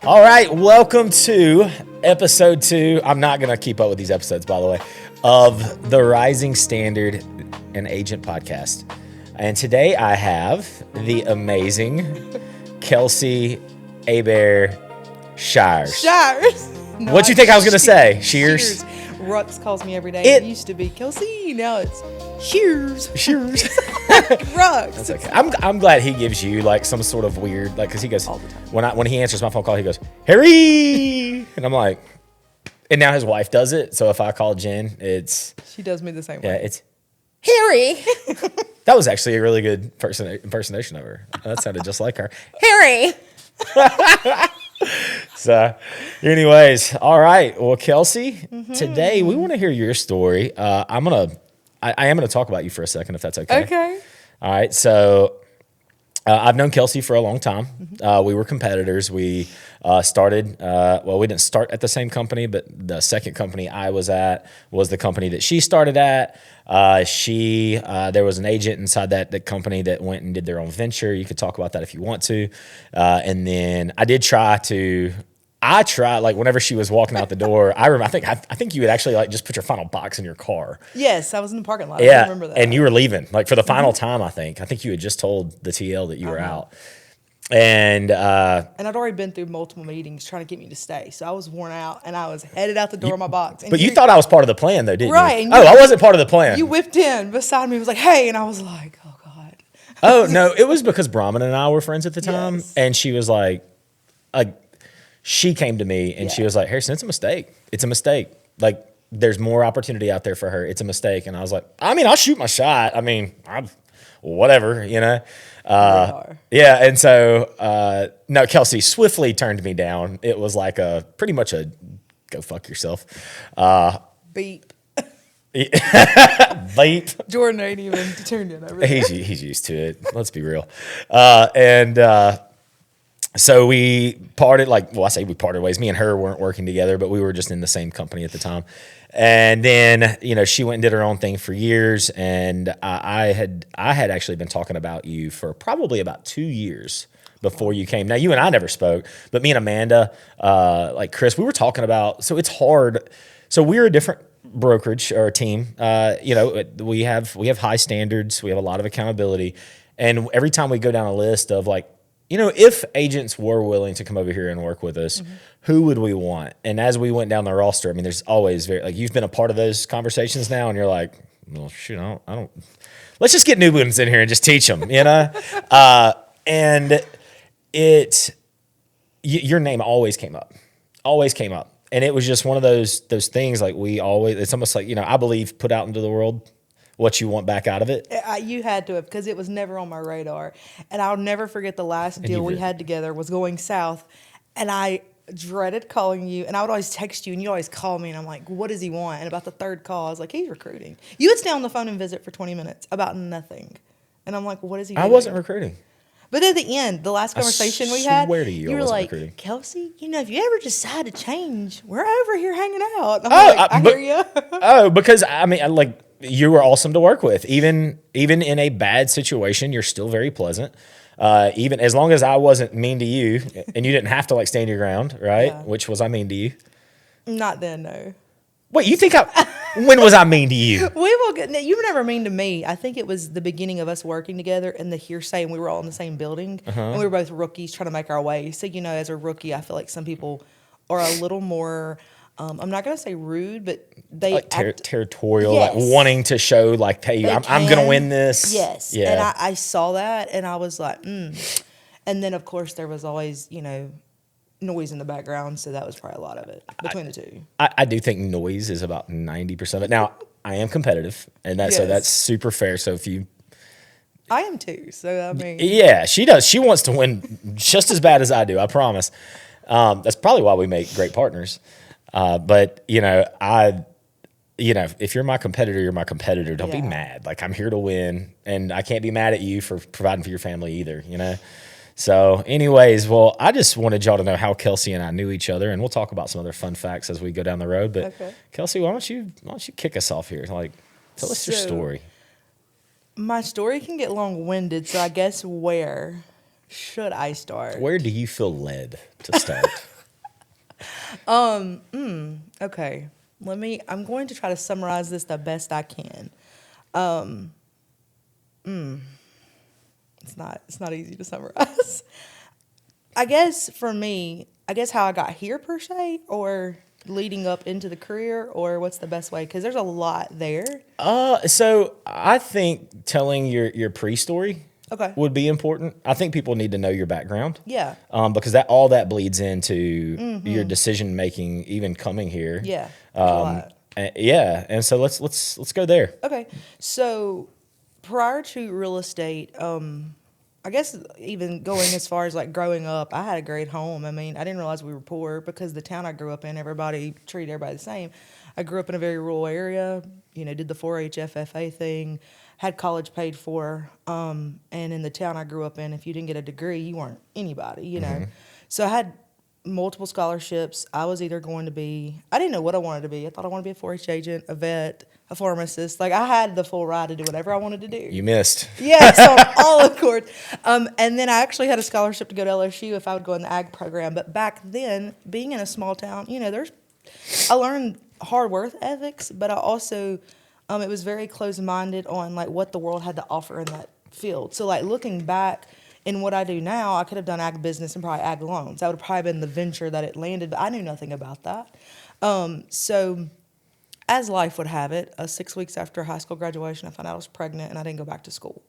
All right, welcome to episode 2. I'm not going to keep up with these episodes, by the way, of the Rising Standard and Agent podcast. And today I have the amazing Kelsey Abear Shiers. Shiers. No, what'd you think I was going to say? Shears? Rux calls me every day. It used to be Kelsey. Now it's Shears. Shears. Rux. That's okay. I'm glad he gives you like some sort of weird, like, because he goes, when he answers my phone call, he goes, Harry. And I'm like, and now his wife does it. So if I call Jen, she does me the same way. Yeah, it's Harry. That was actually a really good impersonation of her. That sounded just like her. Harry. So, anyways, all right. Well, Kelsey, today we want to hear your story. I am gonna talk about you for a second, if that's okay. Okay. All right. So, I've known Kelsey for a long time. We were competitors. We started. We didn't start at the same company, but the second company I was at was the company that she started at. There was an agent inside that company that went and did their own venture. You could talk about that if you want to. And then I tried like whenever she was walking out the door. I think you had actually like just put your final box in your car. Yes, I was in the parking lot. Yeah, I remember that. and you were leaving like for the final time. I think you had just told the TL that you were out. And I'd already been through multiple meetings trying to get me to stay. So I was worn out and I was headed out the door of my box. And but you thought I was part of the plan though, didn't right, you? Right. I wasn't part of the plan. You whipped in beside me and was like, hey, and I was like, oh God. Oh, no, it was because Brahman and I were friends at the time. Yes. And she was like, she came to me and she was like, Harrison, it's a mistake. It's a mistake. Like, there's more opportunity out there for her. It's a mistake. And I was like, I mean, I'll shoot my shot. I mean, whatever, you know? Yeah. And so, no, Kelsey swiftly turned me down. It was like pretty much a go fuck yourself. Beep. Beep. Jordan ain't even turned in over there. He's used to it. Let's be real. So we parted, I say we parted ways. Me and her weren't working together, but we were just in the same company at the time. And then, she went and did her own thing for years. And I had actually been talking about you for probably about 2 years before you came. Now, you and I never spoke, but me and Amanda, like Chris, we were talking about, so it's hard. So we're a different brokerage or team. We have high standards. We have a lot of accountability. And every time we go down a list of if agents were willing to come over here and work with us, who would we want? And as we went down the roster, I mean, there's always you've been a part of those conversations now, and you're like, well, shoot, I don't. Let's just get new ones in here and just teach them, and your name always came up, and it was just one of those things. Like it's almost like I believe put out into the world what you want back out of it. You had to have, because it was never on my radar. And I'll never forget the last deal we had together was going south. And I dreaded calling you. And I would always text you and you always call me. And I'm like, what does he want? And about the third call, I was like, he's recruiting. You would stay on the phone and visit for 20 minutes about nothing. And I'm like, what is he doing? I wasn't recruiting. But at the end, the last conversation we had, you were like, recruiting. Kelsey, if you ever decide to change, we're over here hanging out. I hear you. Because I mean, you were awesome to work with. Even in a bad situation, you're still very pleasant. Even as long as I wasn't mean to you and you didn't have to stand your ground, right? Yeah. Which was I mean to you? Not then, no. Wait, you think when was I mean to you? You were never mean to me. I think it was the beginning of us working together and the hearsay, and we were all in the same building. And we were both rookies trying to make our way. So, as a rookie, I feel like some people are a little more, I'm not going to say rude, but they territorial, yes. Wanting to show hey, I'm going to win this. Yes. Yeah. And I saw that and I was like, And then, of course, there was always, noise in the background. So that was probably a lot of it between the two. I do think noise is about 90% of it. Now, I am competitive, and so that's super fair. So if you... I am too. So, I mean... Yeah, she does. She wants to win just as bad as I do, I promise. That's probably why we make great partners. But, if you're my competitor, you're my competitor. Don't be mad. I'm here to win, and I can't be mad at you for providing for your family either, So anyways, well, I just wanted y'all to know how Kelsey and I knew each other, and we'll talk about some other fun facts as we go down the road. But okay. Kelsey, why don't you kick us off here? Tell us your story. My story can get long-winded, so I guess where should I start? Where do you feel led to start? Okay. I'm going to try to summarize this the best I can. It's not easy to summarize. I guess for me, how I got here per se, or leading up into the career, or what's the best way? Because there's a lot there. So I think telling your pre-story Okay. would be important. I think people need to know your background. Yeah. Because that all that bleeds into your decision making, even coming here. Yeah. There's a lot. Yeah, and so let's go there. Okay. So prior to real estate, I guess even going as far as like growing up, I had a great home. I mean, I didn't realize we were poor because the town I grew up in, everybody treated everybody the same. I grew up in a very rural area, did the 4-H FFA thing, had college paid for. And in the town I grew up in, if you didn't get a degree, you weren't anybody. So I had multiple scholarships. I was either going to be, I didn't know what I wanted to be. I thought I wanted to be a 4-H agent, a vet, a pharmacist. Like I had the full ride to do whatever I wanted to do. You missed. Yes, on all accords. And then I actually had a scholarship to go to LSU if I would go in the ag program. But back then, being in a small town, I learned hard work ethics, but I also, it was very close-minded on like what the world had to offer in that field. So like looking back in what I do now, I could have done ag business and probably ag loans. That would have probably been the venture that it landed, but I knew nothing about that. So as life would have it, 6 weeks after high school graduation, I found out I was pregnant and I didn't go back to school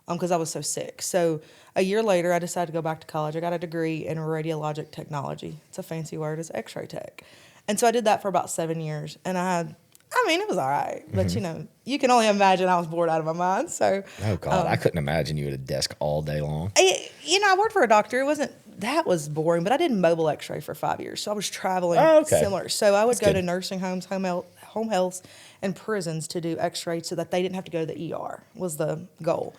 because I was so sick. So a year later, I decided to go back to college. I got a degree in radiologic technology. It's a fancy word, it's X-ray tech. And so I did that for about 7 years. And it was all right. But, you can only imagine I was bored out of my mind. So, Oh, God, I couldn't imagine you at a desk all day long. I worked for a doctor. That was boring, but I did mobile X-ray for 5 years. So I was traveling similar. So I would go to nursing homes, home health, and prisons to do X-ray so that they didn't have to go to the ER was the goal.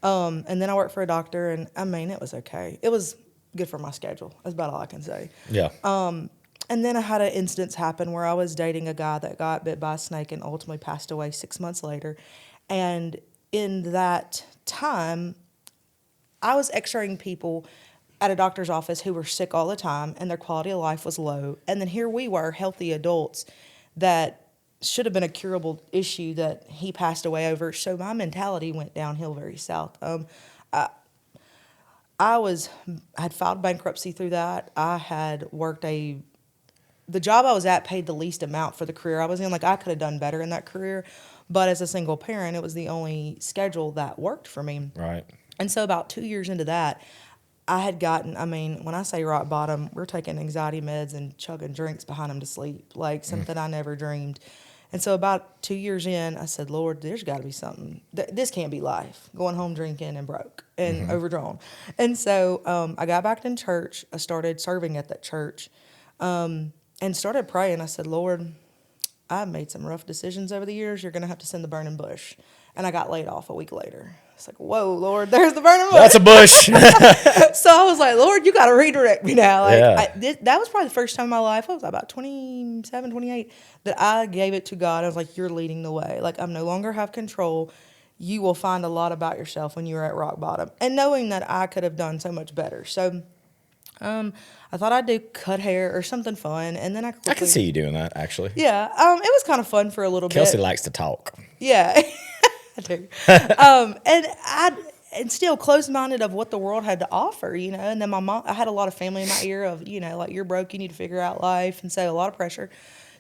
And then I worked for a doctor, and it was okay. It was good for my schedule. That's about all I can say. Yeah. And then I had an instance happen where I was dating a guy that got bit by a snake and ultimately passed away 6 months later. And in that time, I was X-raying people at a doctor's office who were sick all the time and their quality of life was low. And then here we were, healthy adults that should have been a curable issue that he passed away over. So my mentality went downhill very south. I had filed bankruptcy through that. I had worked the job I was at paid the least amount for the career I was in. Like I could have done better in that career, but as a single parent, it was the only schedule that worked for me. Right. And so about 2 years into that, I had gotten, when I say rock bottom, we're taking anxiety meds and chugging drinks behind them to sleep, like something I never dreamed. And so about 2 years in, I said, Lord, there's got to be something. This can't be life, going home drinking and broke and overdrawn. And so I got back in church. I started serving at that church. And started praying. I said, Lord, I've made some rough decisions over the years. You're going to have to send the burning bush. And I got laid off a week later. It's like, whoa, Lord, there's the burning bush. That's a bush. So I was like, Lord, you got to redirect me now. That was probably the first time in my life, I was about 27, 28, that I gave it to God. I was like, you're leading the way. Like, I'm no longer have control. You will find a lot about yourself when you're at rock bottom. And knowing that I could have done so much better. So I thought I'd do cut hair or something fun, and then I can see you doing that, actually. Yeah, it was kind of fun for a little Kelsey bit. likes to talk. Yeah, I do. And still closed-minded of what the world had to offer, And then my mom, I had a lot of family in my ear of, like you're broke, you need to figure out life, and so a lot of pressure.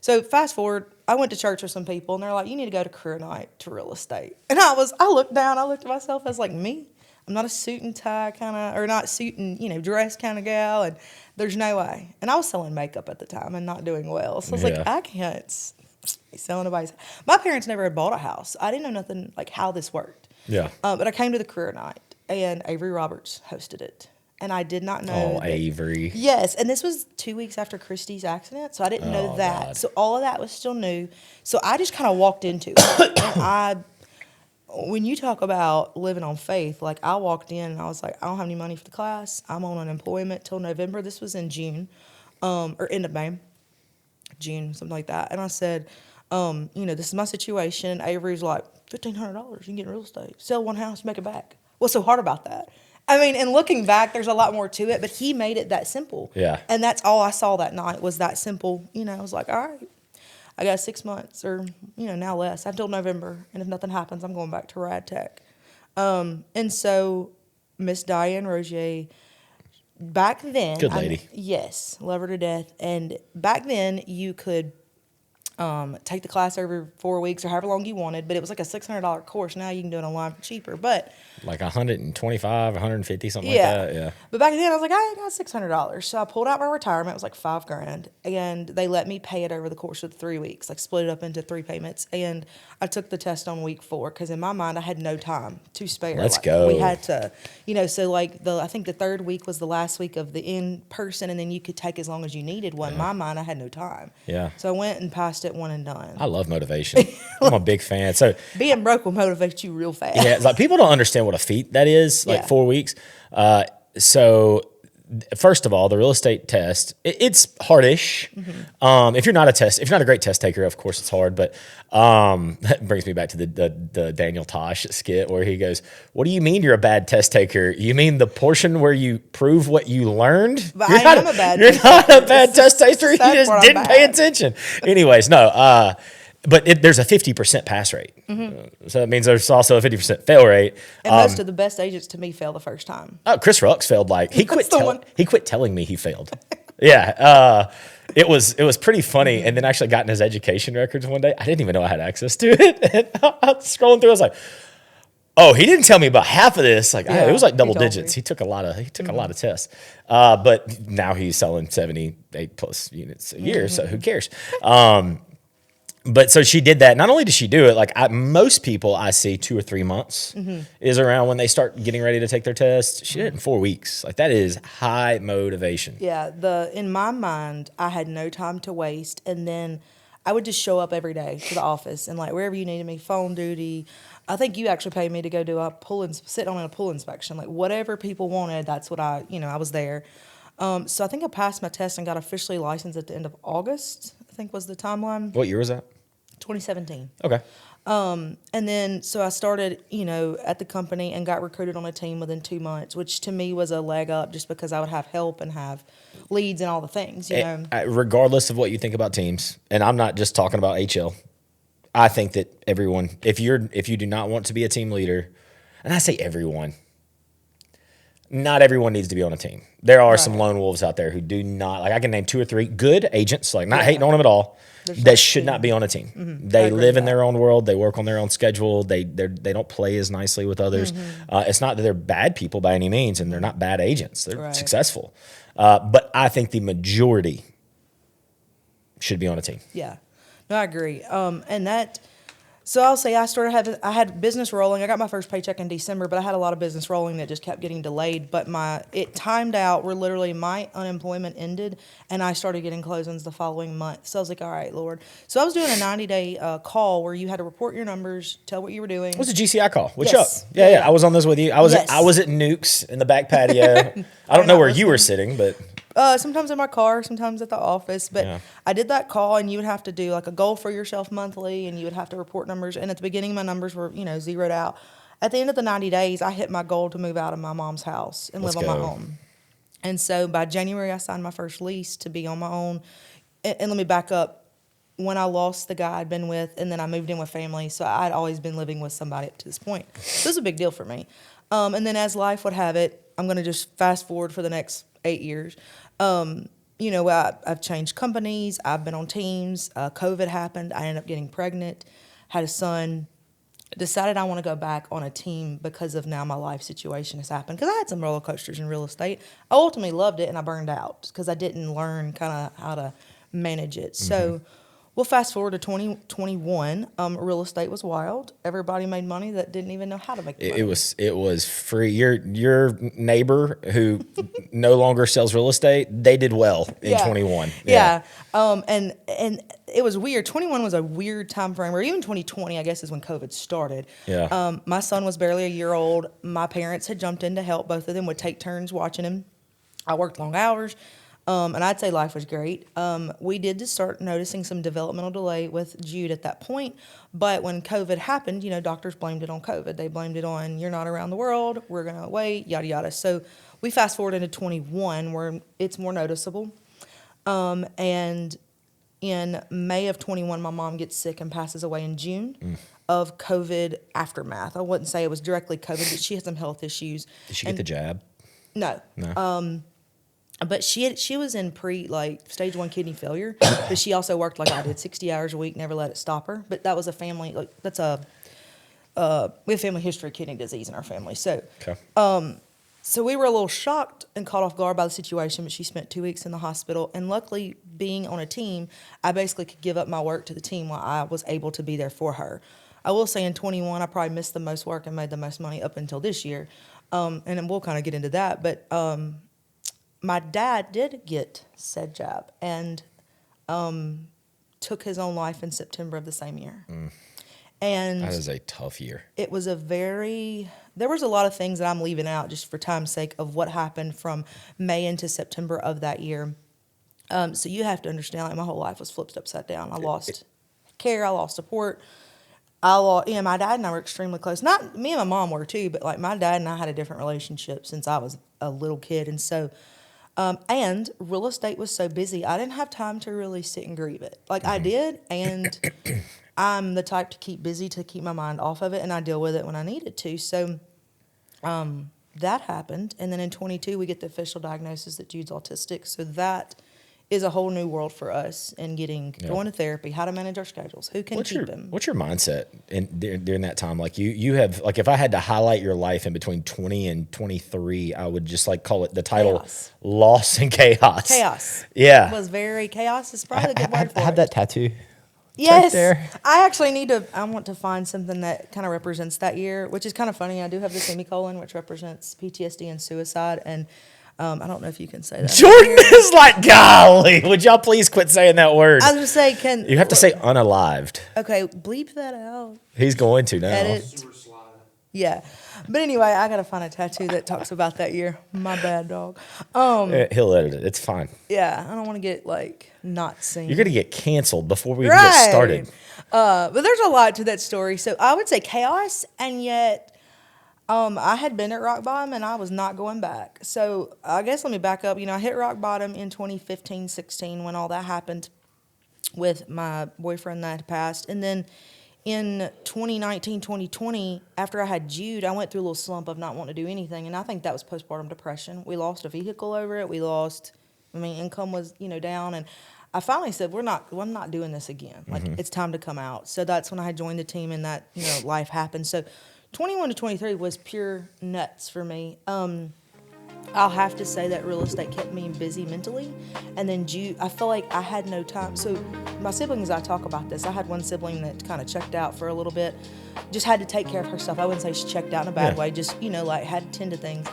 So fast forward, I went to church with some people, and they're like, you need to go to career night to real estate. And I looked down, I looked at myself, I was like, me? I'm not a suit and tie kind of, or not suit and, dress kind of gal, and there's no way. And I was selling makeup at the time and not doing well. So I was like, I can't be selling nobody's. My parents never had bought a house. I didn't know nothing like how this worked. Yeah. But I came to the career night, and Avery Roberts hosted it. And I did not know. Oh, Avery. Yes. And this was 2 weeks after Christy's accident. So I didn't know that. God. So all of that was still new. So I just kind of walked into it. And when you talk about living on faith, like I walked in and I was like, I don't have any money for the class. I'm on unemployment till November. This was in June, or end of May, June, something like that. And I said, this is my situation. Avery's like, $1,500, you can get real estate. Sell one house, make it back. What's so hard about that? I mean, and looking back, there's a lot more to it, but he made it that simple. Yeah. And that's all I saw that night was that simple. You know, I was like, all right, I got 6 months or, you know, now less until November. And if nothing happens, I'm going back to Rad Tech. And so Miss Diane Rogier, back then. Good lady. Yes, love her to death. And back then you could take the class every 4 weeks or however long you wanted, but it was like a $600 course. Now you can do it online for cheaper, but like 125, 150, something yeah. like that. Yeah. But back then I was like, I got $600. So I pulled out my retirement. It was like $5,000, and they let me pay it over the course of 3 weeks, like split it up into 3 payments. And I took the test on week 4 because in my mind I had no time to spare. Let's like, go. We had to, you know, so like I think the 3rd week was the last week of the in person, and then you could take as long as you needed. Well, in my mind I had no time. Yeah. So I went and passed it one and done. I love motivation. I'm a big fan. So being broke will motivate you real fast. yeah, it's like people don't understand what a feat that is. Like Yeah. 4 weeks. So first of all, the real estate test, it's hardish. If you're not a great test taker, of course it's hard. But that brings me back to the Daniel Tosh skit where he goes, "What do you mean you're a bad test taker? You mean the portion where you prove what you learned? But You're I am a bad You're test not taker. a bad test taker. You That's just what I'm didn't pay bad. attention." Anyways, no. But there's a 50% pass rate. So that means there's also a 50% fail rate. And most of the best agents to me fail the first time. Oh, Chris Rux failed he quit the one. he quit telling me he failed. Yeah. It was pretty funny. And then actually got in his education records one day. I didn't even know I had access to it. And I was scrolling through, I was like, oh, he didn't tell me about half of this. Like Yeah, it was like double he told digits. me. He took a lot of tests. But now he's selling 78 plus units a year, so who cares? But so she did that. Not only did she do it, like most people I see 2 or 3 months is around when they start getting ready to take their test. She did it in 4 weeks. Like that is high motivation. Yeah, in my mind, I had no time to waste, and then I would just show up every day to the office and like wherever you needed me, phone duty. I think you actually paid me to go do a sit on a pool inspection, like whatever people wanted. That's what I was there. So I think I passed my test and got officially licensed at the end of August. I think was the timeline. What year was that? 2017. Okay. And then, so I started, at the company and got recruited on a team within 2 months, which to me was a leg up just because I would have help and have leads and all the things, you know. Regardless of what you think about teams, and I'm not just talking about HL, I think that everyone, if you do not want to be a team leader, and I say everyone, not everyone needs to be on a team. There are some lone wolves out there who do not, like I can name 2 or 3 good agents, like not hating on them at all, that should not be on a team. They live in their own world. They work on their own schedule. They don't play as nicely with others. It's not that they're bad people by any means, and they're not bad agents. They're successful. But I think the majority should be on a team. Yeah, no, I agree. So I'll say I had business rolling. I got my first paycheck in December, but I had a lot of business rolling that just kept getting delayed. But it timed out where literally my unemployment ended, and I started getting closings the following month. So I was like, all right, Lord. So I was doing a 90-day call where you had to report your numbers, tell what you were doing. It was a GCI call. What's Yes. up? Yeah. I was on this with you. I was Yes. I was at Nuke's in the back patio. I don't know where you were sitting, but Sometimes in my car, sometimes at the office. But Yeah. I did that call, and you would have to do like a goal for yourself monthly, and you would have to report numbers. And at the beginning, my numbers were, zeroed out. At the end of the 90 days, I hit my goal to move out of my mom's house and live on my own. And so by January, I signed my first lease to be on my own. And let me back up. When I lost the guy I'd been with, and then I moved in with family, so I'd always been living with somebody up to this point. So it was a big deal for me. And then as life would have it, I'm going to just fast forward for the next 8 years. I've changed companies. I've been on teams. COVID happened. I ended up getting pregnant, had a son, decided I want to go back on a team because of now my life situation has happened. Because I had some roller coasters in real estate. I ultimately loved it, and I burned out because I didn't learn kind of how to manage it. So we'll fast forward to 2021. Real estate was wild. Everybody made money that didn't even know how to make money. it was free. Your neighbor who no longer sells real estate, they did well in 21. Yeah. And it was weird. 21 was a weird time frame, or even 2020, I guess, is when COVID started. Yeah. My son was barely a year old. My parents had jumped in to help. Both of them would take turns watching him. I worked long hours. And I'd say life was great. We did just start noticing some developmental delay with Jude at that point. But when COVID happened, doctors blamed it on COVID. They blamed it on, you're not around the world, we're going to wait, yada, yada. So we fast forward into 21 where it's more noticeable. And in May of 21, my mom gets sick and passes away in June of COVID aftermath. I wouldn't say it was directly COVID, but she had some health issues. Did she get the jab? No. No. But she was in stage 1 kidney failure, but she also worked like I did, 60 hours a week, never let it stop her. But that was a family, we have family history of kidney disease in our family. So, Okay. so we were a little shocked and caught off guard by the situation, but she spent 2 weeks in the hospital. And luckily, being on a team, I basically could give up my work to the team while I was able to be there for her. I will say in 21, I probably missed the most work and made the most money up until this year. And then we'll kind of get into that. But my dad did get said jab and took his own life in September of the same year. And that is a tough year. It was there was a lot of things that I'm leaving out just for time's sake of what happened from May into September of that year. So you have to understand, my whole life was flipped upside down. I lost care, I lost support. My dad and I were extremely close. Not me and my mom were too, but my dad and I had a different relationship since I was a little kid. And so, and real estate was so busy, I didn't have time to really sit and grieve it. I did, and I'm the type to keep busy to keep my mind off of it, and I deal with it when I needed to. So that happened. And then in 22, we get the official diagnosis that Jude's autistic. So that is a whole new world for us and going to therapy, how to manage our schedules, who can keep him. What's your mindset during that time? You have, if I had to highlight your life in between 20 and 23, I would just call it the title Chaos. Loss and Chaos. Chaos. Yeah. It was very chaos. Is probably a good word for it. I have that tattoo. Yes. Right there. I want to find something that kind of represents that year, which is kind of funny. I do have the semicolon, which represents PTSD and suicide. And I don't know if you can say that. Jordan is golly, would y'all please quit saying that word? I was going to say, you have to say unalived. Okay, bleep that out. He's going to now. Edit. Yeah. But anyway, I got to find a tattoo that talks about that year. My bad, dog. He'll edit it. It's fine. Yeah, I don't want to get not seen. You're going to get canceled before we even get started. But there's a lot to that story. So I would say chaos, and yet I had been at rock bottom and I was not going back. So I guess let me back up. I hit rock bottom in 2015-16 when all that happened with my boyfriend that had passed. And then in 2019-2020, after I had Jude, I went through a little slump of not wanting to do anything. And I think that was postpartum depression. We lost a vehicle over it. Income was, down. And I finally said, I'm not doing this again. It's time to come out. So that's when I had joined the team and that, life happened. So 21 to 23 was pure nuts for me. I'll have to say that real estate kept me busy mentally. And then Jude, I feel like I had no time. So my siblings, I talk about this. I had one sibling that kind of checked out for a little bit. Just had to take care of herself. I wouldn't say she checked out in a bad way. Just, had to tend to things.